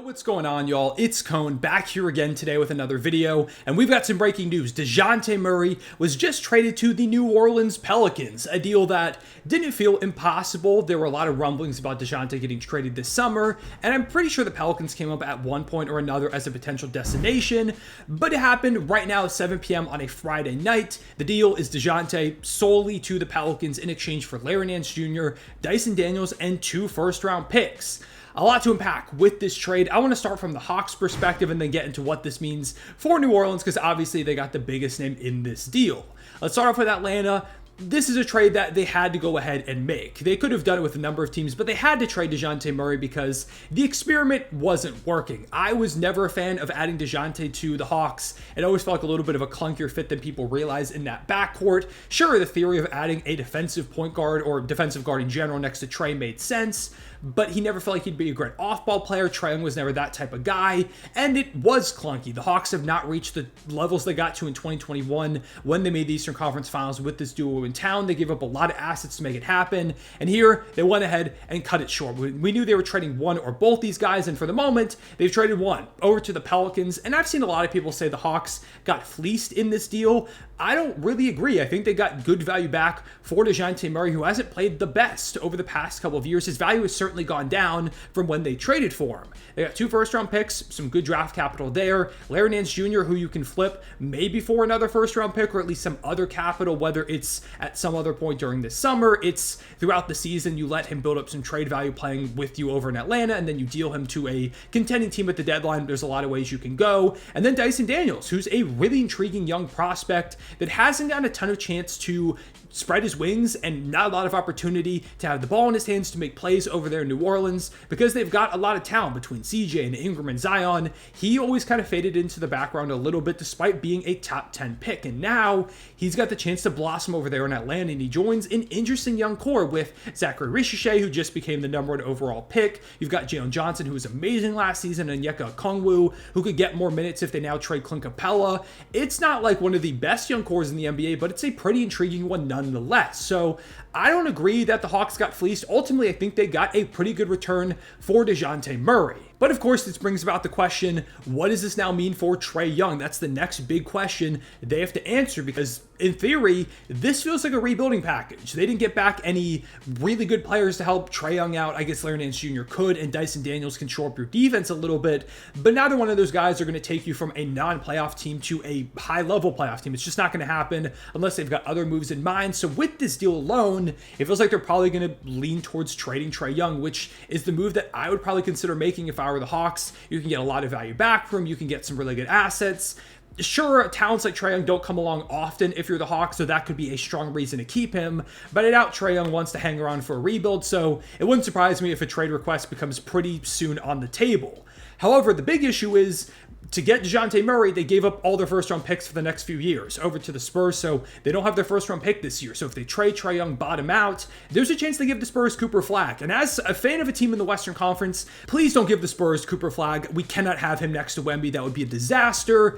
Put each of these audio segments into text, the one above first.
What's going on, y'all? It's Cone back here again today with another video, and we've got some breaking news. Dejounte Murray was just traded to the New Orleans Pelicans, a deal that didn't feel impossible. There were a lot of rumblings about Dejounte getting traded this summer, and I'm pretty sure the Pelicans came up at one point or another as a potential destination, but it happened right now at 7 p.m. on a Friday night. The deal is Dejounte solely to the Pelicans in exchange for Nance Jr., Dyson Daniels, and 2 first-round picks. A lot to unpack with this trade. I want to start from the Hawks' perspective and then get into what this means for New Orleans, because obviously they got the biggest name in this deal. Let's start off with Atlanta. This is a trade that they had to go ahead and make. They could have done it with a number of teams, but they had to trade Dejounte Murray because the experiment wasn't working. I was never a fan of adding Dejounte to the Hawks. It always felt like a little bit of a clunkier fit than people realize in that backcourt. Sure, the theory of adding a defensive point guard or defensive guard in general next to Trae made sense, but he never felt like he'd be a great off-ball player. Trae Young was never that type of guy, and it was clunky. The Hawks have not reached the levels they got to in 2021 when they made the Eastern Conference Finals with this duo in town. They gave up a lot of assets to make it happen, and here they went ahead and cut it short. We knew they were trading one or both these guys, and for the moment, they've traded one over to the Pelicans, and I've seen a lot of people say the Hawks got fleeced in this deal. I don't really agree. I think they got good value back for Dejounte Murray, who hasn't played the best over the past couple of years. His value has certainly gone down from when they traded for him. They got 2 first-round picks, some good draft capital there. Nance Jr., who you can flip maybe for another first-round pick or at least some other capital, whether it's at some other point during the summer, it's throughout the season. You let him build up some trade value playing with you over in Atlanta, and then you deal him to a contending team at the deadline. There's a lot of ways you can go. And then Dyson Daniels, who's a really intriguing young prospect that hasn't gotten a ton of chance to spread his wings and not a lot of opportunity to have the ball in his hands to make plays over there in New Orleans because they've got a lot of talent between CJ and Ingram and Zion. He always kind of faded into the background a little bit despite being a top 10 pick, and now he's got the chance to blossom over there in Atlanta, and he joins an interesting young core with Zachary Ricochet, who just became the number 1 overall pick. You've got Jalen Johnson, who was amazing last season, and Onyeka Okongwu, who could get more minutes if they now trade Clint Capella. It's not like one of the best young cores in the NBA, but it's a pretty intriguing one nonetheless. So I don't agree that the Hawks got fleeced. Ultimately, I think they got a pretty good return for Dejounte Murray. But of course, this brings about the question, what does this now mean for Trae Young? That's the next big question they have to answer, because in theory, this feels like a rebuilding package. They didn't get back any really good players to help Trae Young out. I guess Nance Jr. could, and Dyson Daniels can shore up your defense a little bit, but neither one of those guys are going to take you from a non-playoff team to a high-level playoff team. It's just not going to happen unless they've got other moves in mind. So with this deal alone, it feels like they're probably going to lean towards trading Trae Young, which is the move that I would probably consider making if I were the Hawks. You can get a lot of value back from him. You can get some really good assets. Sure, talents like Trae Young don't come along often if you're the Hawks, so that could be a strong reason to keep him, but I doubt Trae Young wants to hang around for a rebuild, so it wouldn't surprise me if a trade request becomes pretty soon on the table. However, the big issue is, to get Dejounte Murray, they gave up all their first-round picks for the next few years over to the Spurs, so they don't have their first-round pick this year. So if they trade Trae Young, bottom out, there's a chance they give the Spurs Cooper Flagg. And as a fan of a team in the Western Conference, please don't give the Spurs Cooper Flagg. We cannot have him next to Wemby. That would be a disaster.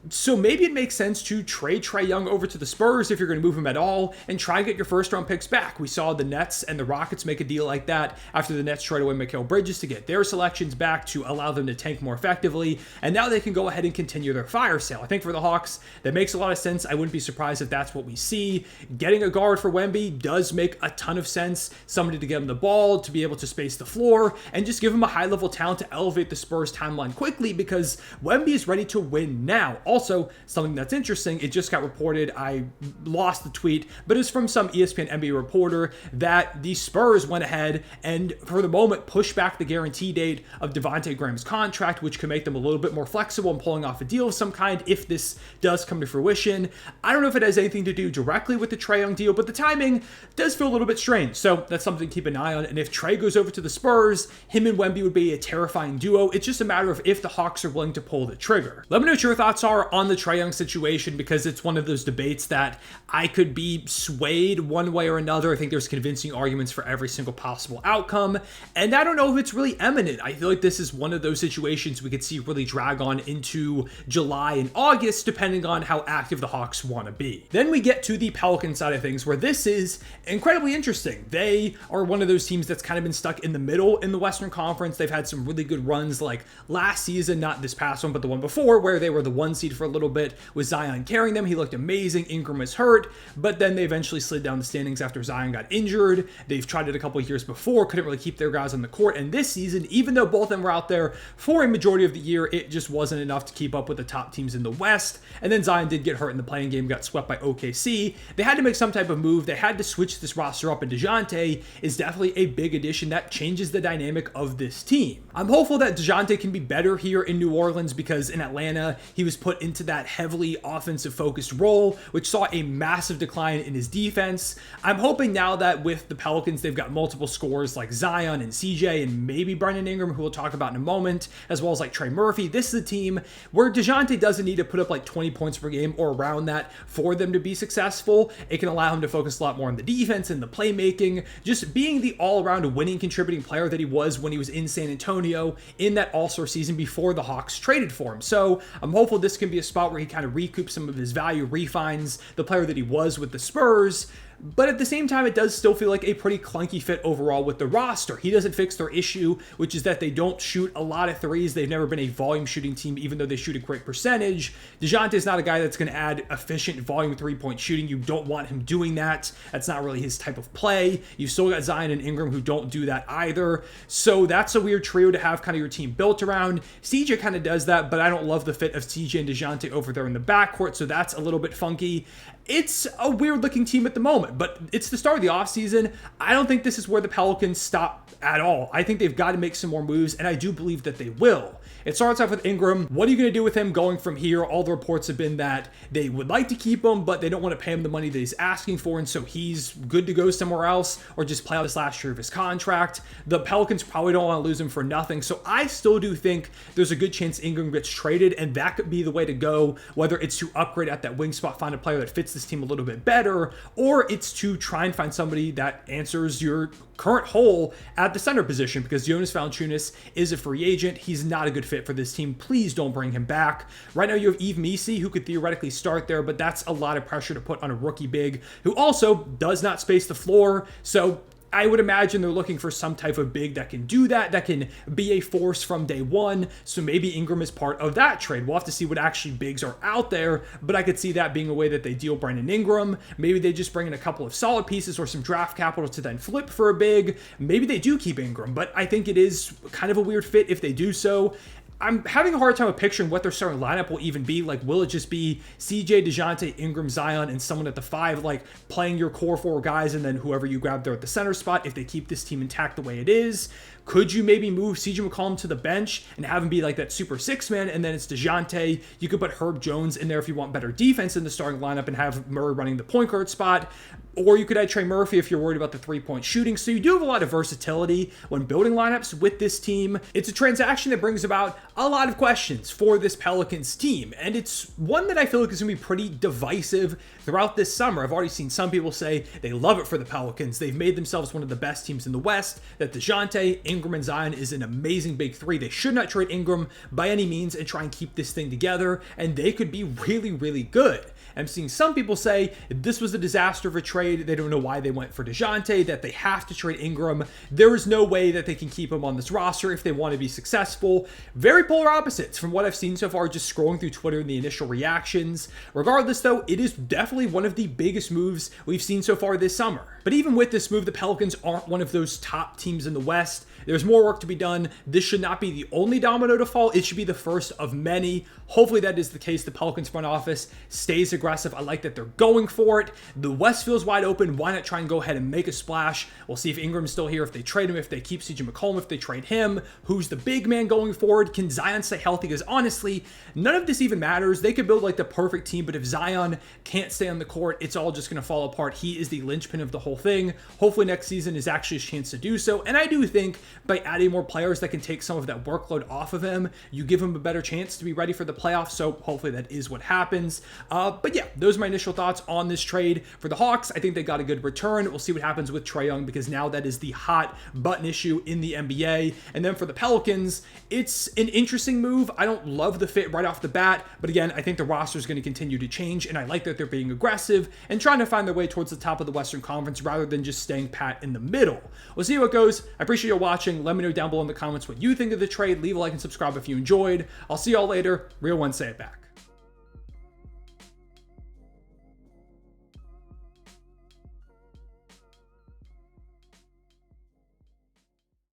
So maybe it makes sense to trade Trae Young over to the Spurs if you're going to move him at all and try and get your first-round picks back. We saw the Nets and the Rockets make a deal like that after the Nets traded away Mikal Bridges to get their selections back to allow them to tank more effectively, and now they can go ahead and continue their fire sale. I think for the Hawks, that makes a lot of sense. I wouldn't be surprised if that's what we see. Getting a guard for Wemby does make a ton of sense. Somebody to get him the ball, to be able to space the floor, and just give him a high-level talent to elevate the Spurs timeline quickly, because Wemby is ready to win now. Also, something that's interesting, it just got reported, I lost the tweet, but it's from some ESPN NBA reporter, that the Spurs went ahead and, for the moment, pushed back the guarantee date of Devontae Graham's contract, which could make them a little bit more flexible in pulling off a deal of some kind if this does come to fruition. I don't know if it has anything to do directly with the Trae Young deal, but the timing does feel a little bit strange, so that's something to keep an eye on. And if Trae goes over to the Spurs, him and Wemby would be a terrifying duo. It's just a matter of if the Hawks are willing to pull the trigger. Let me know what your thoughts are far on the Trae Young situation because it's one of those debates that I could be swayed one way or another. I think there's convincing arguments for every single possible outcome, and I don't know if it's really imminent. I feel like this is one of those situations we could see really drag on into July and August, depending on how active the Hawks want to be. Then we get to the Pelican side of things, where this is incredibly interesting. They are one of those teams that's kind of been stuck in the middle in the Western Conference. They've had some really good runs like last season, not this past one, but the one before, where they were the 1 seed for a little bit with Zion carrying them. He looked amazing. Ingram was hurt, but then they eventually slid down the standings after Zion got injured. They've tried it a couple of years before, couldn't really keep their guys on the court. And this season, even though both of them were out there for a majority of the year, it just wasn't enough to keep up with the top teams in the West. And then Zion did get hurt in the playing game, got swept by OKC. They had to make some type of move. They had to switch this roster up, and Dejounte is definitely a big addition that changes the dynamic of this team. I'm hopeful that Dejounte can be better here in New Orleans, because in Atlanta, he was put into that heavily offensive focused role, which saw a massive decline in his defense. I'm hoping now that with the Pelicans, they've got multiple scorers like Zion and CJ and maybe Brandon Ingram, who we'll talk about in a moment, as well as like Trey Murphy. This is a team where Dejounte doesn't need to put up like 20 points per game or around that for them to be successful. It can allow him to focus a lot more on the defense and the playmaking, just being the all-around winning contributing player that he was when he was in San Antonio in that All-Star season before the Hawks traded for him. So I'm hopeful this can be a spot where he kind of recoups some of his value, refines the player that he was with the Spurs. But at the same time, it does still feel like a pretty clunky fit overall with the roster. He doesn't fix their issue, which is that they don't shoot a lot of threes. They've never been a volume shooting team, even though they shoot a great percentage. Dejounte is not a guy that's going to add efficient volume three-point shooting. You don't want him doing that. That's not really his type of play. You've still got Zion and Ingram who don't do that either. So that's a weird trio to have kind of your team built around. CJ kind of does that, but I don't love the fit of CJ and Dejounte over there in the backcourt, so that's a little bit funky. It's a weird-looking team at the moment, but it's the start of the offseason. I don't think this is where the Pelicans stop at all. I think they've got to make some more moves, and I do believe that they will. It starts off with Ingram. What are you going to do with him going from here? All the reports have been that they would like to keep him, but they don't want to pay him the money that he's asking for, and so he's good to go somewhere else or just play out this last year of his contract. The Pelicans probably don't want to lose him for nothing, so I still do think there's a good chance Ingram gets traded, and that could be the way to go, whether it's to upgrade at that wing spot, find a player that fits this team a little bit better, or it's to try and find somebody that answers your current hole at the center position, because Jonas Valanciunas is a free agent. He's not a good fit for this team. Please don't bring him back. Right now you have Yves Missi, who could theoretically start there, but that's a lot of pressure to put on a rookie big who also does not space the floor. So I would imagine they're looking for some type of big that can do that, that can be a force from day one. So maybe Ingram is part of that trade. We'll have to see what actually bigs are out there, but I could see that being a way that they deal Brandon Ingram. Maybe they just bring in a couple of solid pieces or some draft capital to then flip for a big. Maybe they do keep Ingram, but I think it is kind of a weird fit if they do so. I'm having a hard time of picturing what their starting lineup will even be. Like, will it just be CJ, Dejounte, Ingram, Zion, and someone at the 5, like playing your core 4 guys, and then whoever you grab there at the center spot if they keep this team intact the way it is? Could you maybe move CJ McCollum to the bench and have him be like that super 6-man, and then it's Dejounte? You could put Herb Jones in there if you want better defense in the starting lineup and have Murray running the point guard spot. Or you could add Trey Murphy if you're worried about the three-point shooting. So you do have a lot of versatility when building lineups with this team. It's a transaction that brings about a lot of questions for this Pelicans team, and it's one that I feel like is going to be pretty divisive throughout this summer. I've already seen some people say they love it for the Pelicans. They've made themselves one of the best teams in the West, that Dejounte, Ingram, and Zion is an amazing big three. They should not trade Ingram by any means and try and keep this thing together, and they could be really, really good. I'm seeing some people say this was a disaster of a trade. They don't know why they went for Dejounte, that they have to trade Ingram. There is no way that they can keep him on this roster if they want to be successful. Very polar opposites from what I've seen so far, just scrolling through Twitter and the initial reactions. Regardless, though, it is definitely one of the biggest moves we've seen so far this summer. But even with this move, the Pelicans aren't one of those top teams in the West. There's more work to be done. This should not be the only domino to fall. It should be the first of many. Hopefully that is the case. The Pelicans front office stays aggressive. I like that they're going for it. The West feels wide open. Why not try and go ahead and make a splash? We'll see if Ingram's still here, if they trade him, if they keep CJ McCollum, if they trade him. Who's the big man going forward? Can Zion stay healthy? Because honestly, none of this even matters. They could build like the perfect team, but if Zion can't stay on the court, it's all just going to fall apart. He is the linchpin of the whole thing. Hopefully next season is actually his chance to do so. And I do think by adding more players that can take some of that workload off of him, you give him a better chance to be ready for the playoffs. So hopefully that is what happens. But yeah, those are my initial thoughts on this trade. For the Hawks, I think they got a good return. We'll see what happens with Trae Young, because now that is the hot button issue in the NBA. And then for the Pelicans, it's an interesting move. I don't love the fit right off the bat, but again, I think the roster is going to continue to change, and I like that they're being aggressive and trying to find their way towards the top of the Western Conference rather than just staying pat in the middle. We'll see how it goes. I appreciate you watching. Let me know down below in the comments what you think of the trade. Leave a like and subscribe if you enjoyed. I'll see y'all later. Real one, say it back.